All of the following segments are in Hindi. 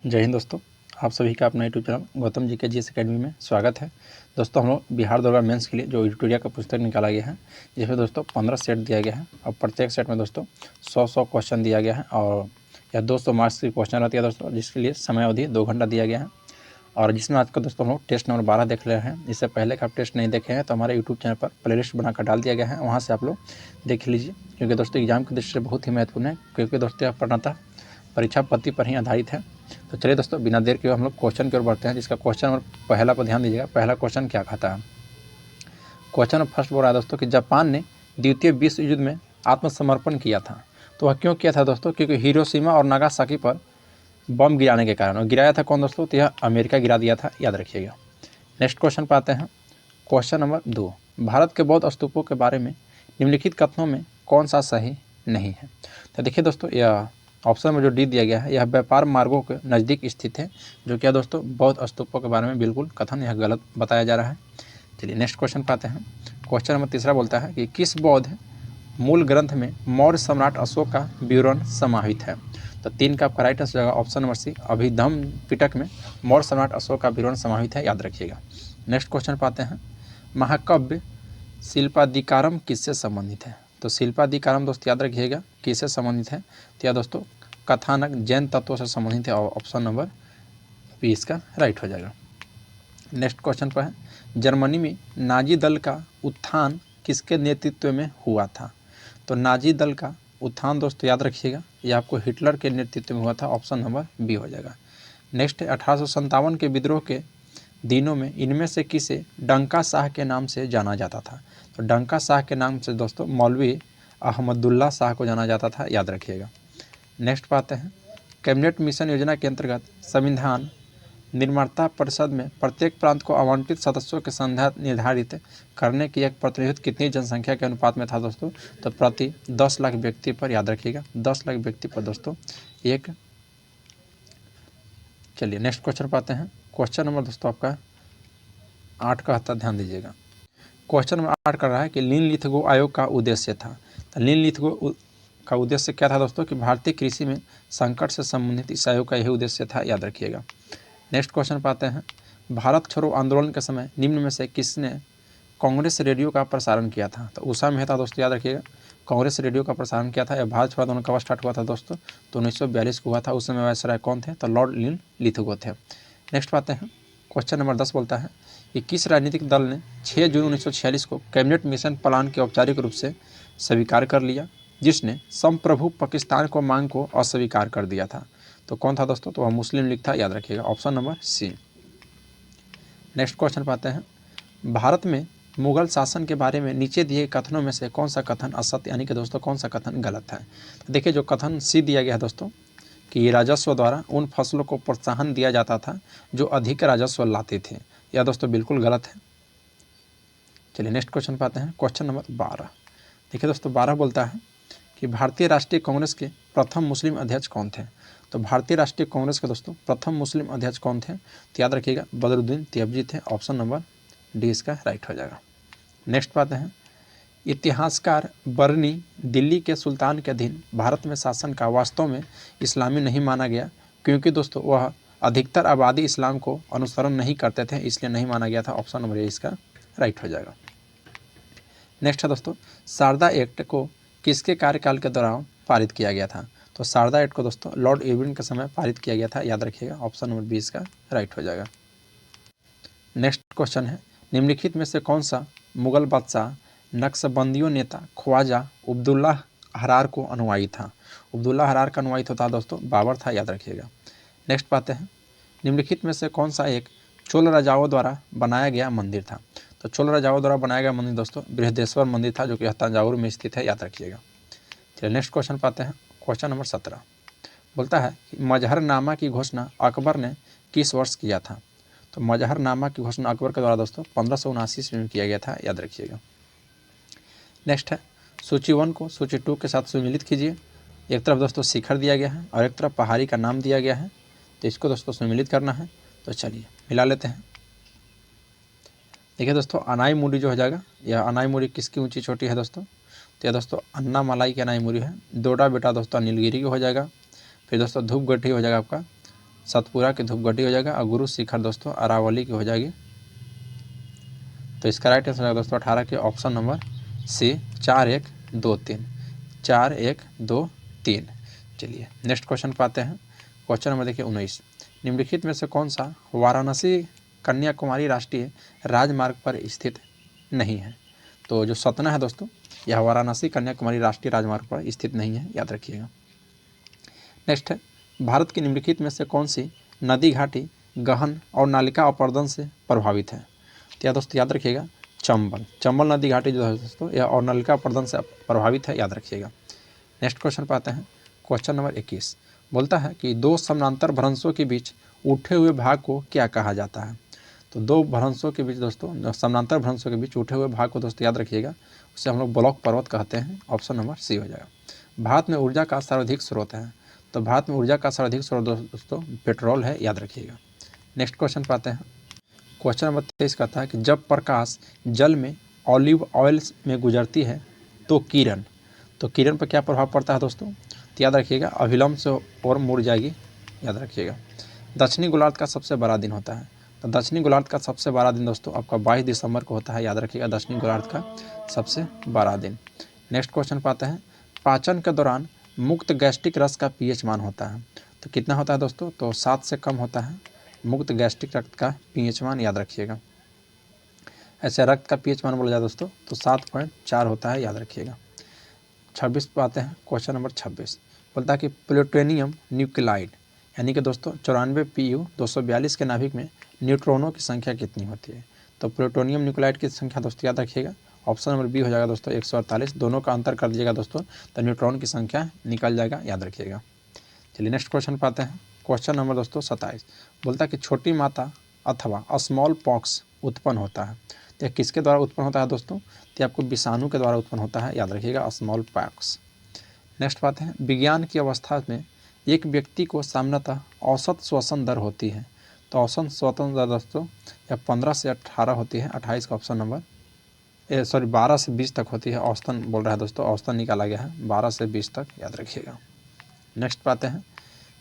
जय हिंद दोस्तों, आप सभी का अपना यूट्यूब चैनल गौतम जी के जीएस एकेडमी में स्वागत है। दोस्तों हम लोग बिहार दौरा मेंस के लिए जो एडिटोरिया का पुस्तक निकाला गया है, जिसमें दोस्तों 15 सेट दिया गया है और प्रत्येक सेट में दोस्तों 100 क्वेश्चन दिया गया है और यह 200 मार्क्स की क्वेश्चन रहती है दोस्तों, जिसके लिए समय अवधि 2 घंटा दिया गया है। और जिसमें आज का दोस्तों हम लोग टेस्ट नंबर 12 देख रहे हैं। इससे पहले का आप टेस्ट नहीं देखे हैं तो हमारे यूट्यूब चैनल पर प्लेलिस्ट बनाकर डाल दिया गया है, वहाँ से आप लोग देख लीजिए, क्योंकि दोस्तों एग्जाम की दृष्टि से बहुत ही महत्वपूर्ण है, क्योंकि दोस्तों यह पूर्णतः परीक्षा पद्धति पर ही आधारित है। तो चलिए दोस्तों बिना देर के हम लोग क्वेश्चन की ओर बढ़ते हैं, जिसका क्वेश्चन नंबर पहला पर ध्यान दीजिएगा। पहला क्वेश्चन क्या कहता है? क्वेश्चन फर्स्ट बोल रहा है दोस्तों कि जापान ने द्वितीय विश्व युद्ध में आत्मसमर्पण किया था। तो वह क्यों किया था दोस्तों? क्योंकि हिरोशिमा और नागासाकी पर बम गिराने के कारण। और गिराया था कौन दोस्तों? तो यह अमेरिका गिरा दिया था, याद रखिएगा। नेक्स्ट क्वेश्चन पर आते हैं। क्वेश्चन नंबर 2, भारत के बौद्ध स्तूपों के बारे में निम्नलिखित कथनों में कौन सा सही नहीं है? तो देखिए दोस्तों, यह ऑप्शन में जो डी दिया गया है, यह व्यापार मार्गों के नज़दीक स्थित है, जो क्या दोस्तों बौद्ध स्तूपों के बारे में बिल्कुल कथन यह गलत बताया जा रहा है। चलिए नेक्स्ट क्वेश्चन पाते हैं। क्वेश्चन नंबर तीसरा बोलता है कि किस बौद्ध मूल ग्रंथ में मौर्य सम्राट अशोक का विवरण समाहित है? तो 3 का आपका राइट आंसर होगा ऑप्शन नंबर सी, अभिधम्म पिटक में मौर्य सम्राट अशोक का विवरण समाहित है, याद रखिएगा। नेक्स्ट क्वेश्चन पाते हैं। महाकाव्य शिल्पादिकारम किससे संबंधित है? तो शिल्पादिकारम दोस्त याद रखिएगा किससे संबंधित है? तो यह दोस्तों कथानक जैन तत्वों से संबंधित है और ऑप्शन नंबर बी इसका राइट हो जाएगा। नेक्स्ट क्वेश्चन पर है, जर्मनी में नाजी दल का उत्थान किसके नेतृत्व में हुआ था? तो नाजी दल का उत्थान दोस्तों याद रखिएगा, यह आपको हिटलर के नेतृत्व में हुआ था, ऑप्शन नंबर बी हो जाएगा। नेक्स्ट है 1857 के विद्रोह के दिनों में इनमें से किसे डंका शाह के नाम से जाना जाता था? तो डंका शाह के नाम से दोस्तों मौलवी अहमदुल्ला शाह को जाना जाता था, याद रखिएगा। नेक्स्ट पाते हैं, कैबिनेट मिशन योजना के अंतर्गत संविधान निर्माता परिषद में प्रत्येक प्रांत को आवंटित सदस्यों की संख्या निर्धारित करने की एक प्रतिनिधित्व कितनी जनसंख्या के अनुपात में था दोस्तों? तो प्रति 10 लाख व्यक्ति पर, याद रखिएगा 10 लाख व्यक्ति पर दोस्तों एक। चलिए नेक्स्ट क्वेश्चन पाते हैं। क्वेश्चन नंबर दोस्तों आपका 8 का आता, ध्यान दीजिएगा। क्वेश्चन नंबर 8 कर रहा है कि लिनलिथगो आयोग का उद्देश्य था। तो लिनलिथगो का उद्देश्य क्या था दोस्तों? कि भारतीय कृषि में संकट से संबंधित इस आयोग का यही उद्देश्य था, याद रखिएगा। नेक्स्ट क्वेश्चन पाते हैं। भारत छोड़ो आंदोलन के समय निम्न में से किसने कांग्रेस रेडियो का प्रसारण किया था? तो उषा मेहता दोस्तों याद रखिएगा कांग्रेस रेडियो का प्रसारण किया था। यह भारत छोड़ो आंदोलन कब स्टार्ट हुआ था दोस्तों? तो 1942 को हुआ था। उस समय वायसराय कौन थे? तो लॉर्ड लिनलिथगो थे। नेक्स्ट पाते हैं। क्वेश्चन नंबर 10 बोलता है कि किस राजनीतिक दल ने 6 जून 1946 को कैबिनेट मिशन प्लान के औपचारिक रूप से स्वीकार कर लिया, जिसने संप्रभु पाकिस्तान को मांग को अस्वीकार कर दिया था? तो कौन था दोस्तों? तो वह मुस्लिम लीग था, याद रखिएगा, option number C. Next question पाते हैं। भारत में मुगल शासन के बारे में नीचे दिए कथनों में से कौन सा कथन असत्य, यानी कि दोस्तों कौन सा कथन गलत है? तो देखिए जो कथन सी दिया गया है दोस्तों कि राजस्व द्वारा उन फसलों को प्रोत्साहन दिया जाता था जो अधिक राजस्व लाते थे, यह दोस्तों बिल्कुल गलत है। चलिए नेक्स्ट क्वेश्चन पाते हैं। Question number 12। देखिए दोस्तों 12 बोलता है कि भारतीय राष्ट्रीय कांग्रेस के प्रथम मुस्लिम अध्यक्ष कौन थे? तो भारतीय राष्ट्रीय कांग्रेस के दोस्तों प्रथम मुस्लिम अध्यक्ष कौन थे? तो याद रखिएगा बदरुद्दीन तैयबजी थे, ऑप्शन नंबर डी इसका राइट हो जाएगा। नेक्स्ट पाते हैं। इतिहासकार बर्नी दिल्ली के सुल्तान के अधीन भारत में शासन का वास्तव में इस्लामी नहीं माना गया, क्योंकि दोस्तों वह अधिकतर आबादी इस्लाम को अनुसरण नहीं करते थे, इसलिए नहीं माना गया था, ऑप्शन नंबर ए इसका राइट हो जाएगा। नेक्स्ट है दोस्तों, शारदा एक्ट को किसके कार्यकाल के दौरान पारित किया गया था? तो शारदा एक्ट को दोस्तों लॉर्ड इरविन के समय पारित किया गया था, याद रखिएगा, ऑप्शन नंबर 20 का राइट हो जाएगा। नेक्स्ट क्वेश्चन है, निम्नलिखित में से कौन सा मुगल बादशाह नक्शबंदियों नेता ख्वाजा अब्दुल्ला हरार को अनुयायी था? अब्दुल्ला हरार का अनुयायी था दोस्तों बाबर था, याद रखिएगा। नेक्स्ट पाते हैं। निम्नलिखित में से कौन सा एक चोल राजाओं द्वारा बनाया गया मंदिर था? तो चोल राजाओं द्वारा बनाया गया मंदिर दोस्तों बृहदेश्वर मंदिर था, जो कि तंजावुर में स्थित है, याद रखिएगा। चलिए नेक्स्ट क्वेश्चन पाते हैं। क्वेश्चन नंबर 17 बोलता है कि मजहरनामा की घोषणा अकबर ने किस वर्ष किया था? तो मजहरनामा की घोषणा अकबर के द्वारा दोस्तों 1579 ईस्वी में किया गया था, याद रखिएगा। नेक्स्ट है, सूची 1 को सूची 2 के साथ सुमिलित कीजिए। एक तरफ दोस्तों शिखर दिया गया है और एक तरफ पहाड़ी का नाम दिया गया है, तो इसको दोस्तों सुमिलित करना है। तो चलिए मिला लेते हैं। देखिए दोस्तों अनाईमुड़ी जो हो जाएगा, यह अनाईमुड़ी किसकी ऊंची चोटी है दोस्तों? तो यह दोस्तों अन्नामलाई की अनाईमुड़ी है। दोडा बेटा दोस्तों नीलगिरी की हो जाएगा। फिर दोस्तों धूपगढ़ी हो जाएगा आपका सतपुरा की धूपगढ़ी हो जाएगा और गुरु शिखर दोस्तों अरावली की हो जाएगी। तो इसका राइट आंसर है दोस्तों 18 के ऑप्शन नंबर सी 4 1 2 3 4 1 2 3। चलिए नेक्स्ट क्वेश्चन पाते हैं। क्वेश्चन नंबर देखिए 19, निम्नलिखित में से कौन सा वाराणसी कन्याकुमारी राष्ट्रीय राजमार्ग पर स्थित नहीं है। तो जो सतना है दोस्तों यह वाराणसी कन्याकुमारी राष्ट्रीय राजमार्ग पर स्थित नहीं है, याद रखिएगा। नेक्स्ट है, भारत की निम्नलिखित में से कौन सी नदी घाटी गहन और नालिका अपरदन से प्रभावित है। तो दोस्तों याद रखिएगा चंबल नदी घाटी जो है दोस्तों यह और नलिका अपरदन से प्रभावित है, याद रखिएगा। नेक्स्ट क्वेश्चन पाते हैं। क्वेश्चन नंबर 21 बोलता है कि दो समानांतर भ्रंशों के बीच उठे हुए भाग को क्या कहा जाता है। तो दो भ्रंशों के बीच दोस्तों समानांतर भ्रंशों के बीच उठे हुए भाग को दोस्तों याद रखिएगा, उसे हम लोग ब्लॉक पर्वत कहते हैं। ऑप्शन नंबर सी हो जाएगा। भारत में ऊर्जा का सर्वाधिक स्रोत है। तो भारत में ऊर्जा का सर्वाधिक स्रोत दोस्तों पेट्रोल है, याद रखिएगा। नेक्स्ट क्वेश्चन पाते हैं। क्वेश्चन नंबर 23 कहता है कि जब प्रकाश जल में ऑलिव ऑयल में गुजरती है तो किरण पर क्या प्रभाव पड़ता है दोस्तों। तो याद रखिएगा अभिलंब से और मुड़ जाएगी, याद रखिएगा। दक्षिणी गोलार्ध का सबसे बड़ा दिन होता है। तो दक्षिणी गोलार्ध का सबसे बड़ा दिन दोस्तों आपका 22 दिसंबर को होता है, याद रखिएगा दक्षिणी गोलार्ध का सबसे बड़ा दिन। नेक्स्ट क्वेश्चन पाते हैं। पाचन के दौरान मुक्त गैस्ट्रिक रस का पीएच मान होता है। तो कितना होता है दोस्तों, तो 7 से कम होता है मुक्त गैस्ट्रिक रक्त का पीएच मान, याद रखिएगा। ऐसे रक्त का पीएच मान बोला जाए दोस्तों तो 7.4 होता है, याद रखिएगा। 26 पे आते हैं। क्वेश्चन नंबर 26 बोलता है कि प्लूटोनियम न्यूक्लियाइड यानी कि दोस्तों 94 PU 242 के नाभिक में न्यूट्रॉनों की संख्या कितनी होती है। तो प्लूटोनियम न्यूक्लियाइड की संख्या दोस्तों याद रखिएगा ऑप्शन नंबर बी हो जाएगा दोस्तों 148। दोनों का अंतर कर दीजिएगा दोस्तों तो न्यूट्रॉन की संख्या निकल जाएगा, याद रखिएगा। चलिए नेक्स्ट क्वेश्चन पाते हैं। क्वेश्चन नंबर दोस्तों 27 बोलता है कि छोटी माता अथवा स्मॉल पॉक्स उत्पन्न होता है। तो किसके द्वारा उत्पन्न होता है दोस्तों, तो आपको विषाणु के द्वारा उत्पन्न होता है, याद रखिएगा स्मॉल पॉक्स। नेक्स्ट बात है, विज्ञान की अवस्था में एक व्यक्ति को सामान्यतः औसत श्वसन दर होती है। तो औसत श्वसन दर दोस्तों या 15 से 18 होती है, 28 का ऑप्शन नंबर 12 से 20 तक होती है। औसतन बोल रहा है दोस्तों, औसतन निकाला गया है 12 से 20 तक, याद रखिएगा। नेक्स्ट पाते हैं।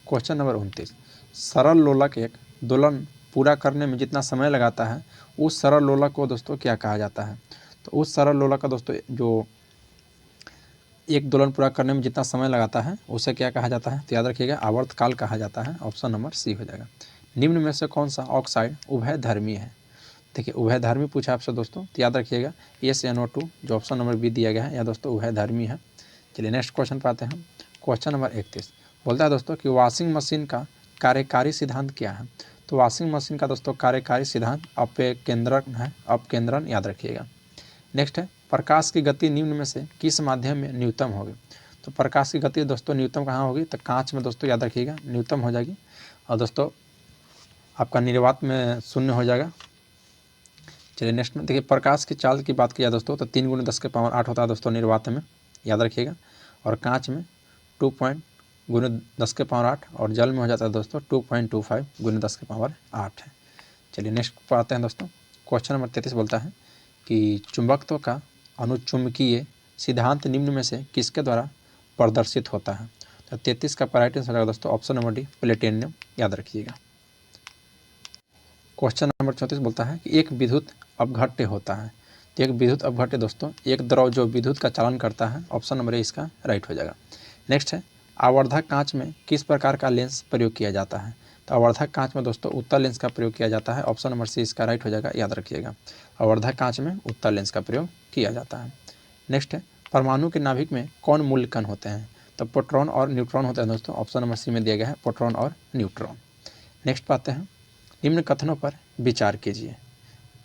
क्वेश्चन नंबर 29 सरल लोलक एक दोलन पूरा करने में जितना समय लगाता है उस सरल लोलक को दोस्तों क्या कहा जाता है। तो उस सरल लोलक का दोस्तों जो एक दोलन पूरा करने में जितना समय लगाता है उसे क्या कहा जाता है। तो याद रखिएगा आवर्तकाल कहा जाता है। ऑप्शन नंबर सी हो जाएगा। निम्न में से कौन सा ऑक्साइड उभयधर्मी है। देखिए उभयधर्मी पूछा आपसे दोस्तों, तो याद रखिएगा SnO2 जो ऑप्शन नंबर बी दिया गया है, यह दोस्तों उभयधर्मी है। चलिए नेक्स्ट क्वेश्चन पाते हैं। क्वेश्चन नंबर 31 बोलता है दोस्तों कि वॉशिंग मशीन का कार्यकारी सिद्धांत क्या है। तो वॉशिंग मशीन का दोस्तों कार्यकारी सिद्धांत अपकेंद्रण है, अपकेंद्रण, याद रखिएगा। नेक्स्ट है, प्रकाश की गति निम्न में से किस माध्यम में न्यूनतम होगी। तो प्रकाश की गति दोस्तों न्यूनतम कहाँ होगी, तो कांच में दोस्तों, याद रखिएगा न्यूनतम हो जाएगी। और दोस्तों आपका निर्वात में 0 हो जाएगा। चलिए नेक्स्ट में देखिए प्रकाश की चाल की बात की जाए दोस्तों तो 3 × 10⁸ होता है दोस्तों निर्वात में, याद रखिएगा। और कांच में 2 × 10⁸ और जल में हो जाता है दोस्तों 2.25 × 10⁸ है। चलिए नेक्स्ट पर आते हैं दोस्तों। क्वेश्चन नंबर 33 बोलता है कि चुंबकत्व का अनुचुंबकीय सिद्धांत निम्न में से किसके द्वारा प्रदर्शित होता है। तो 33 का राइट आंसर होगा दोस्तों ऑप्शन नंबर डी प्लेटिनम, याद रखिएगा। क्वेश्चन नंबर 34 बोलता है कि एक विद्युत अपघट्य होता है। तो एक विद्युत अपघट्य दोस्तों एक द्रव जो विद्युत का चालन करता है। ऑप्शन नंबर ए इसका राइट हो जाएगा। नेक्स्ट है, आवर्धक कांच में किस प्रकार का लेंस प्रयोग किया जाता है। तो आवर्धक कांच में दोस्तों उत्तल लेंस का प्रयोग किया जाता है। ऑप्शन नंबर सी इसका राइट हो जाएगा, याद रखिएगा। आवर्धक कांच में उत्तल लेंस का प्रयोग किया जाता है। नेक्स्ट है, परमाणु के नाभिक में कौन मूल कण होते हैं। तो प्रोटॉन और न्यूट्रॉन होते हैं दोस्तों। ऑप्शन नंबर सी में दिया गया है प्रोटॉन और न्यूट्रॉन। नेक्स्ट पाते हैं, निम्न कथनों पर विचार कीजिए।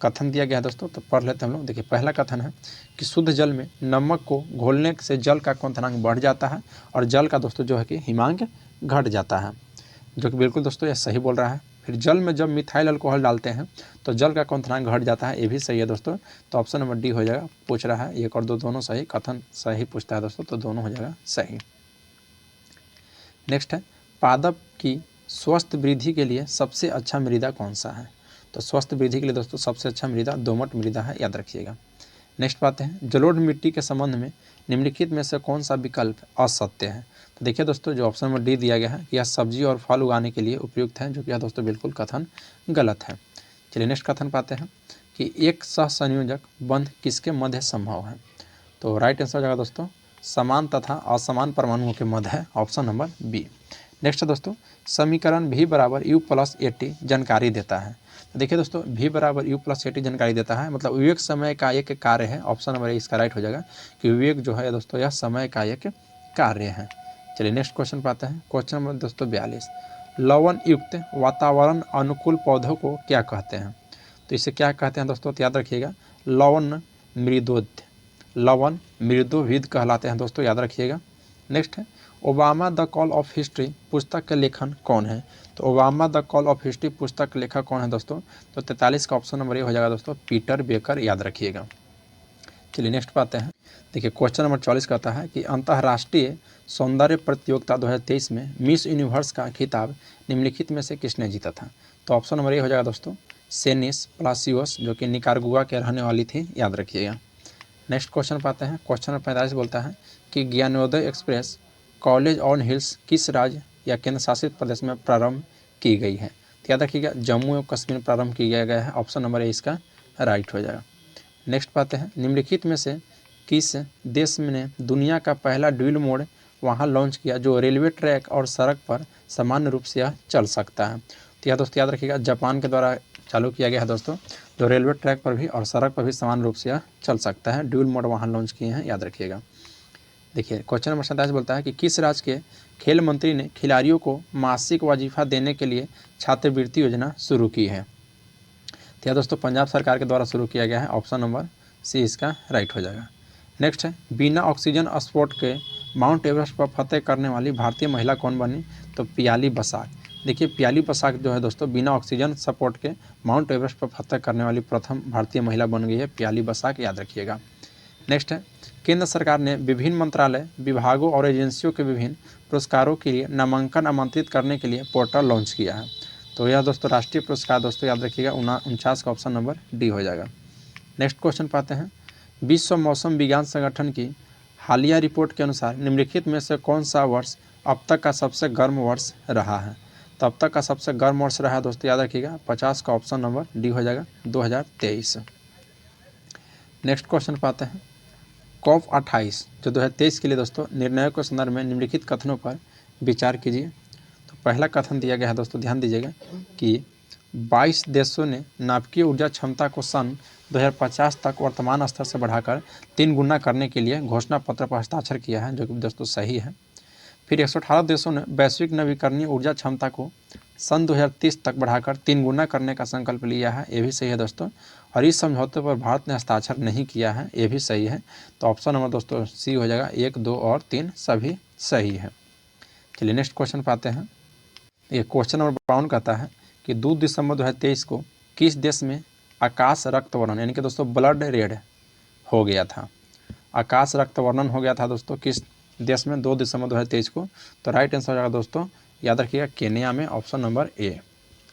कथन दिया गया है दोस्तों, तो पढ़ लेते हैं हम लोग। देखिए पहला कथन है कि शुद्ध जल में नमक को घोलने से जल का क्वथनांक बढ़ जाता है और जल का दोस्तों जो है कि हिमांक घट जाता है, जो कि बिल्कुल दोस्तों यह सही बोल रहा है। फिर जल में जब मिथाइल अल्कोहल डालते हैं तो जल का क्वथनांक घट जाता है, ये भी सही है दोस्तों। तो ऑप्शन नंबर डी हो जाएगा। पूछ रहा है 1 और 2 दोनों सही, कथन सही पूछता है दोस्तों, तो दोनों हो जाएगा सही। नेक्स्ट है, पादप की स्वस्थ वृद्धि के लिए सबसे अच्छा मृदा कौन सा है। तो स्वस्थ वृद्धि के लिए दोस्तों सबसे अच्छा मृदा दोमट मृदा है, याद रखिएगा। नेक्स्ट बात है, जलोढ़ मिट्टी के संबंध में निम्नलिखित में से कौन सा विकल्प असत्य है। तो देखिए दोस्तों जो ऑप्शन नंबर डी दिया गया है यह सब्जी और फल उगाने के लिए उपयुक्त है, जो कि यह दोस्तों बिल्कुल कथन गलत है। चलिए नेक्स्ट कथन पाते हैं कि एक सहसंयोजक बंध किसके मध्य संभव है। तो राइट आंसर हो जाएगा दोस्तों समान तथा असमान परमाणुओं के मध्य है, ऑप्शन नंबर बी। नेक्स्ट दोस्तों समीकरण v बराबर u प्लस ए टी जानकारी देता है। तो देखिए दोस्तों v बराबर u प्लस ए टी जानकारी देता है, मतलब विवेक समय का एक कार्य है, ऑप्शन नंबर ए इसका राइट हो जाएगा कि विवेक जो है दोस्तों यह समय का एक कार्य है। चलिए नेक्स्ट क्वेश्चन पाते हैं, क्वेश्चन नंबर दोस्तों 42, लवण युक्त वातावरण अनुकूल पौधों को क्या कहते हैं। तो इसे क्या कहते हैं दोस्तों, तो याद रखिएगा लवण मृदोध, लवण मृदोविद कहलाते हैं दोस्तों, याद रखिएगा। नेक्स्ट है Obama the call of history पुस्तक के लेखन कौन है। तो Obama the call of history पुस्तक के लेखक कौन है दोस्तों, तो 43 का ऑप्शन नंबर ए हो जाएगा दोस्तों पीटर बेकर, याद रखिएगा। चलिए नेक्स्ट पाते हैं, देखिए क्वेश्चन नंबर 44 कहता है कि अंतर्राष्ट्रीय सौंदर्य प्रतियोगिता 2023 में मिस यूनिवर्स का खिताब निम्नलिखित में से किसने जीता था। तो ऑप्शन नंबर ए हो जाएगा दोस्तों सेनिस प्लासियोस, जो कि निकारागुआ के रहने वाली थी, याद रखिएगा। नेक्स्ट क्वेश्चन पाते हैं, क्वेश्चन नंबर 45 बोलता है कि Gyanodaya express college on hills किस राज्य या केंद्र शासित प्रदेश में प्रारंभ की गई है। तो याद रखिएगा जम्मू एवं कश्मीर प्रारंभ किया गया है, ऑप्शन नंबर ए इसका राइट हो जाएगा। नेक्स्ट पाते हैं निम्नलिखित में से किस देश ने दुनिया का पहला ड्यूल मोड वहाँ लॉन्च किया जो रेलवे ट्रैक और सड़क पर सामान्य रूप से यह चल सकता है। तो यह दोस्तों याद रखिएगा जापान के द्वारा चालू किया गया है दोस्तों, जो रेलवे ट्रैक पर भी और सड़क पर भी समान रूप से यह चल सकता है, ड्यूल मोड वहाँ लॉन्च किए हैं, याद रखिएगा। देखिए क्वेश्चन नंबर 27 बोलता है कि किस राज्य के खेल मंत्री ने खिलाड़ियों को मासिक वजीफा देने के लिए छात्रवृत्ति योजना शुरू की है। तो यह दोस्तों पंजाब सरकार के द्वारा शुरू किया गया है, ऑप्शन नंबर सी इसका राइट हो जाएगा। नेक्स्ट है बिना ऑक्सीजन स्पोर्ट के माउंट एवरेस्ट पर फतेह करने वाली भारतीय महिला कौन बनी। तो पियाली बसाक। देखिए पियाली बसाक जो है दोस्तों बिना ऑक्सीजन सपोर्ट के माउंट एवरेस्ट पर फतेह करने वाली प्रथम भारतीय महिला बन गई है, पियाली बसाक, याद रखिएगा। नेक्स्ट है केंद्र सरकार ने विभिन्न मंत्रालय विभागों और एजेंसियों के विभिन्न पुरस्कारों के लिए नामांकन आमंत्रित करने के लिए पोर्टल लॉन्च किया है। तो यह दोस्तों राष्ट्रीय पुरस्कार दोस्तों याद रखिएगा 49 का ऑप्शन नंबर डी हो जाएगा। नेक्स्ट क्वेश्चन पाते हैं विश्व मौसम विज्ञान संगठन की हालिया रिपोर्ट के अनुसार निम्नलिखित में से कौन सा वर्ष अब तक का सबसे गर्म वर्ष रहा है। तो अब तक का सबसे गर्म वर्ष रहा है दोस्तों याद रखिएगा 50 का ऑप्शन नंबर डी हो जाएगा 2023। नेक्स्ट क्वेश्चन पाते हैं COP 28 जो 2023 के लिए दोस्तों निर्णयों के संदर्भ में निम्नलिखित कथनों पर विचार कीजिए। तो पहला कथन दिया गया है दोस्तों, ध्यान दीजिएगा कि 22 देशों ने नाभिकीय ऊर्जा क्षमता को सन 2050 तक वर्तमान स्तर से बढ़ाकर 3 गुना करने के लिए घोषणा पत्र पर हस्ताक्षर किया है, जो कि दोस्तों सही है। फिर 118 देशों ने वैश्विक नवीकरणीय ऊर्जा क्षमता को सन 2030 तक बढ़ाकर 3 गुना करने का संकल्प लिया है, ये भी सही है दोस्तों। और इस समझौते पर भारत ने हस्ताक्षर नहीं किया है, ये भी सही है। तो ऑप्शन नंबर दोस्तों सी हो जाएगा, 1, 2 और 3 सभी सही है। चलिए नेक्स्ट क्वेश्चन पाते हैं, ये क्वेश्चन नंबर 52 कहता है कि 2 दिसंबर 2023 को किस देश में आकाश रक्त वर्णन यानी कि दोस्तों ब्लड रेड हो गया था। आकाश रक्त वर्णन हो गया था दोस्तों किस देश में 2 दिसंबर 2023 को। तो राइट आंसर हो जाएगा दोस्तों याद रखिएगा केन्या में, option number A.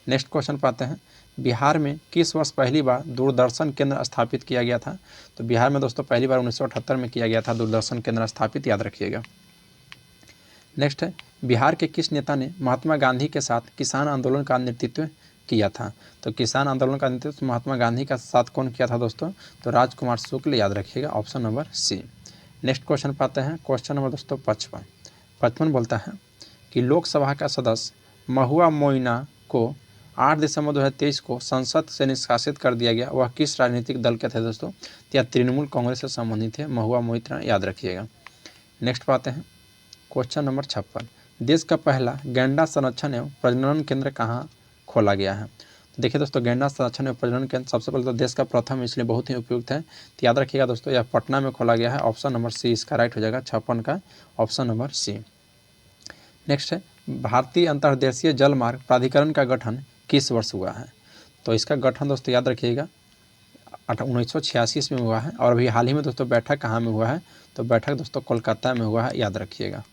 Next question पाते हैं बिहार में किस वर्ष पहली बार दूरदर्शन केंद्र स्थापित किया गया था। तो बिहार में दोस्तों पहली बार 1978 में किया गया था दूरदर्शन केंद्र स्थापित, याद रखिएगा। नेक्स्ट है बिहार के किस नेता ने महात्मा गांधी के साथ किसान आंदोलन का नेतृत्व किया था। तो किसान आंदोलन का नेतृत्व महात्मा गांधी के साथ कौन किया था दोस्तों, तो राजकुमार शुक्ल, याद रखिएगा, option number C. Next question पाते हैं क्वेश्चन नंबर दोस्तों 55 बोलता है कि लोकसभा का सदस्य महुआ मोइना को 8 दिसंबर 2023 को संसद से निष्कासित कर दिया गया, वह किस राजनीतिक दल के थे दोस्तों, या तृणमूल कांग्रेस से संबंधित है महुआ मोइत्रा, याद रखिएगा। नेक्स्ट पाते हैं क्वेश्चन नंबर 56 देश का पहला गैंडा संरक्षण एवं प्रजनन केंद्र कहाँ खोला गया है। तो देखिए दोस्तों गैंडा संरक्षण एवं प्रजनन केंद्र सबसे पहले तो देश का प्रथम, इसलिए बहुत ही उपयुक्त है। तो याद रखिएगा दोस्तों यह पटना में खोला गया है, ऑप्शन नंबर सी इसका राइट हो जाएगा, 56 का ऑप्शन नंबर सी। नेक्स्ट है भारतीय अंतर्देशीय जल मार्ग प्राधिकरण का गठन किस वर्ष हुआ है। तो इसका गठन दोस्तों याद रखिएगा 1986 में हुआ है, और अभी हाल ही में दोस्तों बैठक कहाँ में हुआ है, तो बैठक दोस्तों कोलकाता में हुआ है, याद रखिएगा।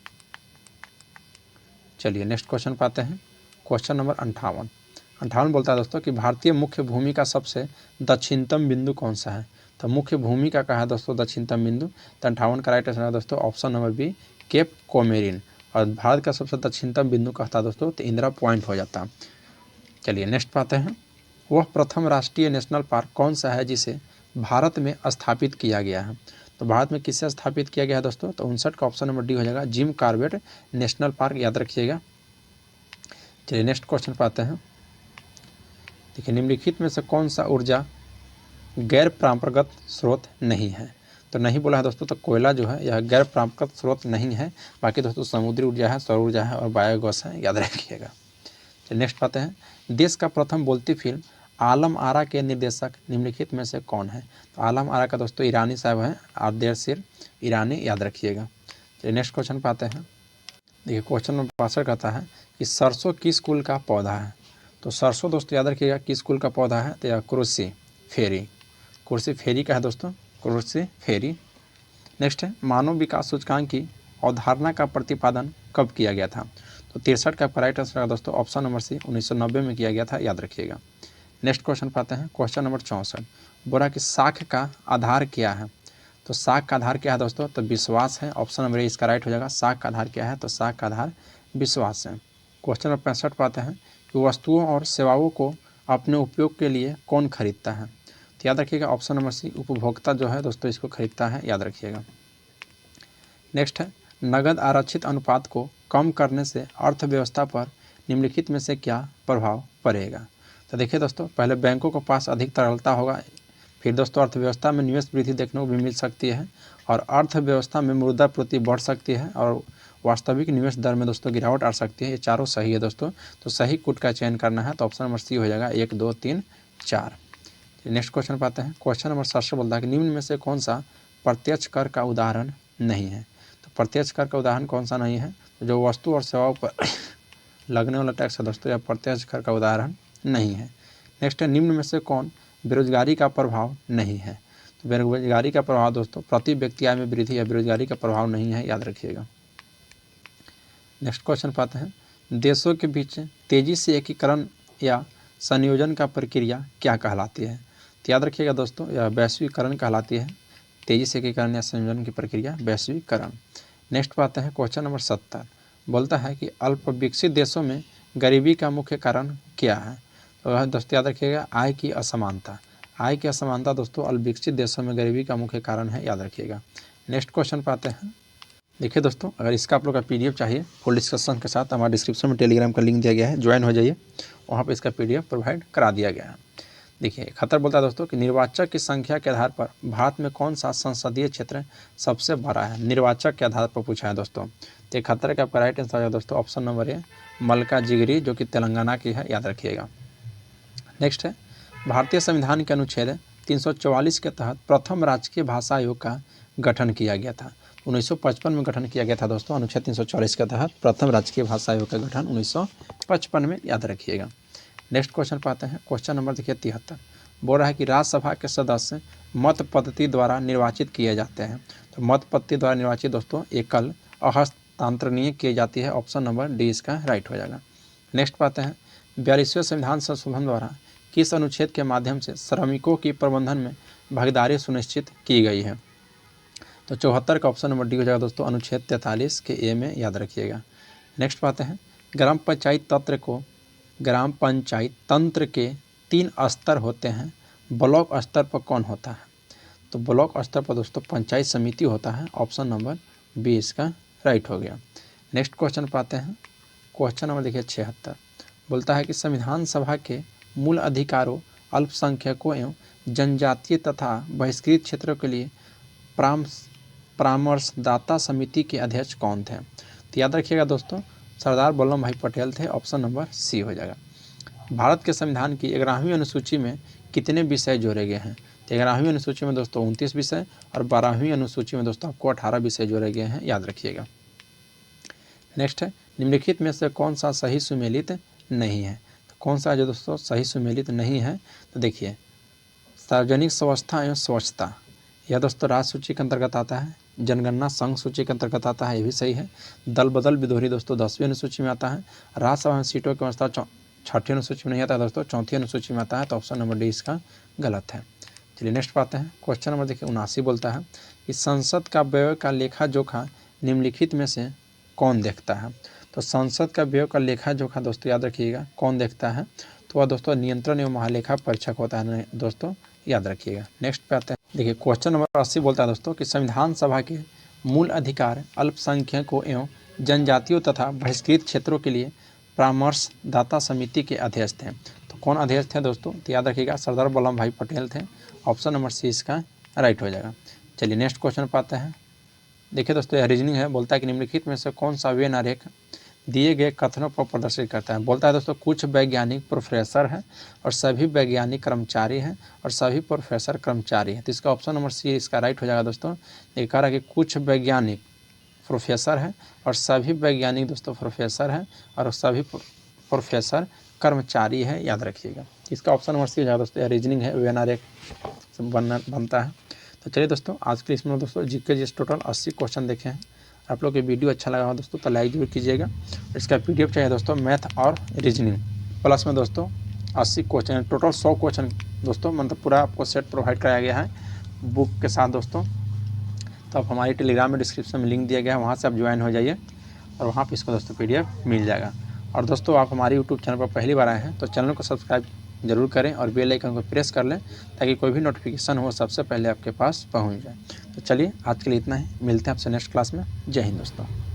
चलिए नेक्स्ट क्वेश्चन पाते हैं क्वेश्चन नंबर 58 बोलता है दोस्तों कि भारतीय मुख्य भूमि का सबसे दक्षिणतम बिंदु कौन सा है। तो मुख्य भूमि का कहा है दोस्तों दक्षिणतम बिंदु, तो 58 का राइट आंसर है दोस्तों option number B cap coumarin, और भारत का सबसे दक्षिणतम बिंदु कहता है दोस्तों तो इंदिरा पॉइंट हो जाता। चलिए नेक्स्ट पाते हैं, वह प्रथम राष्ट्रीय नेशनल पार्क कौन सा है जिसे भारत में स्थापित किया गया है? तो भारत में किससे स्थापित किया गया है दोस्तों? तो 59 का ऑप्शन नंबर डी हो जाएगा, जिम कॉर्बेट नेशनल पार्क, याद रखिएगा। चलिए नेक्स्ट क्वेश्चन पाते हैं। देखिए, निम्नलिखित में से कौन सा ऊर्जा गैर परंपरागत स्रोत नहीं है? तो नहीं बोला है दोस्तों, तो कोयला जो है यह गैर परंपरागत स्रोत नहीं है। बाकी दोस्तों समुद्री ऊर्जा है, सौर ऊर्जा है और बायोगैस है, याद रखिएगा। चलिए नेक्स्ट पाते हैं, देश का प्रथम बोलती फिल्म आलम आरा के निर्देशक निम्नलिखित में से कौन है? तो आलम आरा का दोस्तों ईरानी साहब हैं, आदेशिर ईरानी, याद रखिएगा। चलिए नेक्स्ट क्वेश्चन पाते हैं। देखिए क्वेश्चन नंबर 65 कहता है कि सरसों किस कुल का पौधा है? तो सरसों दोस्तों याद रखिएगा किस कुल का पौधा है? तो यह कुर्सी फेरी, कुर्सी फेरी का है दोस्तों, कुर्सी फेरी। नेक्स्ट है, मानव विकास सूचकांक की अवधारणा का प्रतिपादन कब किया गया था? तो 63 का राइट आंसर है दोस्तों ऑप्शन नंबर सी, 1990 में किया गया था, याद रखिएगा। नेक्स्ट क्वेश्चन पाते हैं, क्वेश्चन नंबर 64, बोला कि साख का आधार क्या है? तो साख का आधार क्या है दोस्तों? तो विश्वास है, ऑप्शन नंबर ए इसका राइट हो जाएगा। साख का आधार क्या है? तो साख का आधार विश्वास है। क्वेश्चन नंबर 65 पाते हैं कि वस्तुओं और सेवाओं को अपने उपयोग के लिए कौन खरीदता है? तो याद रखिएगा ऑप्शन नंबर सी, उपभोक्ता जो है दोस्तों इसको खरीदता है, याद रखिएगा। नेक्स्ट है, नगद आरक्षित अनुपात को कम करने से अर्थव्यवस्था पर निम्नलिखित में से क्या प्रभाव पड़ेगा? तो देखिए दोस्तों, पहले बैंकों के पास अधिक तरलता होगा, फिर दोस्तों अर्थव्यवस्था में निवेश वृद्धि देखने को भी मिल सकती है और अर्थव्यवस्था में मुद्रा पूर्ति बढ़ सकती है और वास्तविक निवेश दर में दोस्तों गिरावट आ सकती है। ये चारों सही है दोस्तों, तो सही कूट का चयन करना है, तो ऑप्शन नंबर सी हो जाएगा, 1 2 3 4। नेक्स्ट क्वेश्चन पाते हैं, क्वेश्चन नंबर 7 बोलता है कि निम्न में से कौन सा प्रत्यक्ष कर का उदाहरण नहीं है? तो प्रत्यक्ष कर का उदाहरण कौन सा नहीं है? तो जो वस्तु और सेवाओं पर लगने वाला टैक्स है दोस्तों, यह प्रत्यक्ष कर का उदाहरण नहीं है। नेक्स्ट है, निम्न में से कौन बेरोजगारी का प्रभाव नहीं है? तो बेरोजगारी का प्रभाव दोस्तों प्रति व्यक्ति आय में वृद्धि या बेरोजगारी का प्रभाव नहीं है, याद रखिएगा। नेक्स्ट क्वेश्चन पाते हैं, देशों के बीच तेजी से एकीकरण या संयोजन का प्रक्रिया क्या कहलाती है? तो याद रखिएगा दोस्तों, यह वैश्वीकरण कहलाती है। तेजी से एकीकरण या संयोजन की प्रक्रिया वैश्वीकरण। नेक्स्ट पाते हैं क्वेश्चन नंबर 70, बोलता है कि अल्प विकसित देशों में गरीबी का मुख्य कारण क्या है? तो दोस्तों याद रखिएगा आय की असमानता। आय की असमानता दोस्तों अल्प विकसित देशों में गरीबी का मुख्य कारण है, याद रखिएगा। नेक्स्ट क्वेश्चन पाते हैं। देखिए दोस्तों, अगर इसका आप लोग का पीडीएफ चाहिए फुल डिस्कशन के साथ, हमारे डिस्क्रिप्शन में टेलीग्राम का लिंक दिया गया है, ज्वाइन हो जाइए, वहाँ पे इसका पीडीएफ प्रोवाइड करा दिया गया है। देखिए खतर बोलता है दोस्तों कि निर्वाचक की संख्या के आधार पर भारत में कौन सा संसदीय क्षेत्र सबसे बड़ा है? निर्वाचक के आधार पर पूछा है दोस्तों, तो खतर का आपका राइट आंसर है दोस्तों ऑप्शन नंबर ए, मल्काजिगिरी, जो कि तेलंगाना की है, याद रखिएगा। नेक्स्ट है, भारतीय संविधान के अनुच्छेद 344 के तहत प्रथम राजकीय भाषा आयोग का गठन किया गया था। 1955 में गठन किया गया था दोस्तों, अनुच्छेद 344 के तहत प्रथम राजकीय भाषा आयोग का गठन 1955 में, याद रखिएगा। नेक्स्ट क्वेश्चन पाते हैं, क्वेश्चन नंबर देखिए 73, बोल रहा है कि राज्यसभा के सदस्य मत पद्धति द्वारा निर्वाचित किए जाते हैं। तो मत पद्धति द्वारा निर्वाचित दोस्तों एकल अहस्तांतरणीय की जाती है, ऑप्शन नंबर डी इसका राइट हो जाएगा। नेक्स्ट पाते हैं, 42वें संविधान संशोधन द्वारा किस अनुच्छेद के माध्यम से श्रमिकों की प्रबंधन में भागीदारी सुनिश्चित की गई है? तो 74 का ऑप्शन नंबर डी हो जाएगा दोस्तों, अनुच्छेद 43 के ए में, याद रखिएगा। नेक्स्ट पाते हैं, ग्राम पंचायत तंत्र के 3 स्तर होते हैं, ब्लॉक स्तर पर कौन होता है? तो ब्लॉक स्तर पर दोस्तों पंचायत समिति होता है, ऑप्शन नंबर बी इसका राइट हो गया। नेक्स्ट क्वेश्चन पाते हैं, क्वेश्चन नंबर देखिए 76, बोलता है कि संविधान सभा के मूल अधिकारों, अल्पसंख्यकों एवं जनजातीय तथा बहिष्कृत क्षेत्रों के लिए परामर्शदाता समिति के अध्यक्ष कौन थे? तो याद रखिएगा दोस्तों, सरदार वल्लभ भाई पटेल थे, ऑप्शन नंबर सी हो जाएगा। भारत के संविधान की 11वीं अनुसूची में कितने विषय जोड़े गए हैं? तो 11वीं अनुसूची में दोस्तों 29 विषय और 12वीं अनुसूची में दोस्तों आपको 18 विषय जोड़े गए हैं, याद रखिएगा। नेक्स्ट है, निम्नलिखित में से कौन सा सही सुमेलित नहीं है? तो कौन सा जो दोस्तों सही सुमेलित नहीं है? तो देखिए, सार्वजनिक स्वास्थ्य एवं स्वच्छता, यह दोस्तों राज्य सूची के अंतर्गत आता है। जनगणना संघ सूची के अंतर्गत आता है, ये भी सही है। दल बदल विधोरी दोस्तों 10वीं अनुसूची में आता है। राज्यसभा में सीटों की व्यवस्था 6ठी अनुसूची में नहीं आता है दोस्तों, 4थी अनुसूची में आता है, तो ऑप्शन नंबर डी इसका गलत है। चलिए नेक्स्ट पाते हैं, क्वेश्चन नंबर देखिए 79 बोलता है कि संसद का व्यय का लेखा जोखा निम्नलिखित में से कौन देखता है? तो संसद का व्यय का लेखा जोखा दोस्तों याद रखिएगा कौन देखता है? तो वह दोस्तों नियंत्रण एवं महालेखा परीक्षक होता है दोस्तों, याद रखिएगा। नेक्स्ट पे आते हैं, देखिए क्वेश्चन नंबर 80 बोलता है दोस्तों कि संविधान सभा के मूल अधिकार अल्पसंख्यकों एवं जनजातियों तथा बहिष्कृत क्षेत्रों के लिए परामर्शदाता समिति के अध्यक्ष थे। तो कौन अध्यक्ष थे दोस्तों? तो याद रखिएगा सरदार वल्लभ भाई पटेल थे। ऑप्शन नंबर सी इसका राइट हो जाएगा। चलिए नेक्स्ट क्वेश्चन पाते हैं। देखिए दोस्तों यह रीजनिंग है, बोलता है कि निम्नलिखित में से कौन सा वेन आरेख दिए गए कथनों पर प्रदर्शित करता है? बोलता है दोस्तों कुछ वैज्ञानिक प्रोफेसर हैं और सभी वैज्ञानिक कर्मचारी हैं और सभी प्रोफेसर कर्मचारी हैं। तो इसका ऑप्शन नंबर सी इसका राइट हो जाएगा दोस्तों। ये कह रहा है कि कुछ वैज्ञानिक प्रोफेसर हैं और सभी वैज्ञानिक दोस्तों प्रोफेसर हैं और सभी प्रोफेसर कर्मचारी है, याद रखिएगा। इसका ऑप्शन नंबर सी हो जाएगा दोस्तों। यह रीजनिंग है, वेन आरेख बनता है। तो चलिए दोस्तों आज के इसमें दोस्तों जीके जिस टोटल 80 क्वेश्चन देखे हैं। आप लोग के वीडियो अच्छा लगा हो दोस्तों तो लाइक जरूर कीजिएगा। इसका पीडीएफ चाहिए दोस्तों मैथ और रीजनिंग प्लस में दोस्तों 80 क्वेश्चन, टोटल 100 क्वेश्चन दोस्तों, मतलब पूरा आपको सेट प्रोवाइड कराया गया है बुक के साथ दोस्तों। तो आप हमारी टेलीग्राम में डिस्क्रिप्शन में लिंक दिया गया है, वहाँ से आप ज्वाइन हो जाइए और वहाँ पर इसको दोस्तों पीडीएफ मिल जाएगा। और दोस्तों आप हमारे यूट्यूब चैनल पर पहली बार आए हैं तो चैनल को सब्सक्राइब जरूर करें और बेल आइकन को प्रेस कर लें ताकि कोई भी नोटिफिकेशन हो सबसे पहले आपके पास पहुंच जाए। तो चलिए आज के लिए इतना ही, मिलते हैं आपसे नेक्स्ट क्लास में। जय हिंद दोस्तों।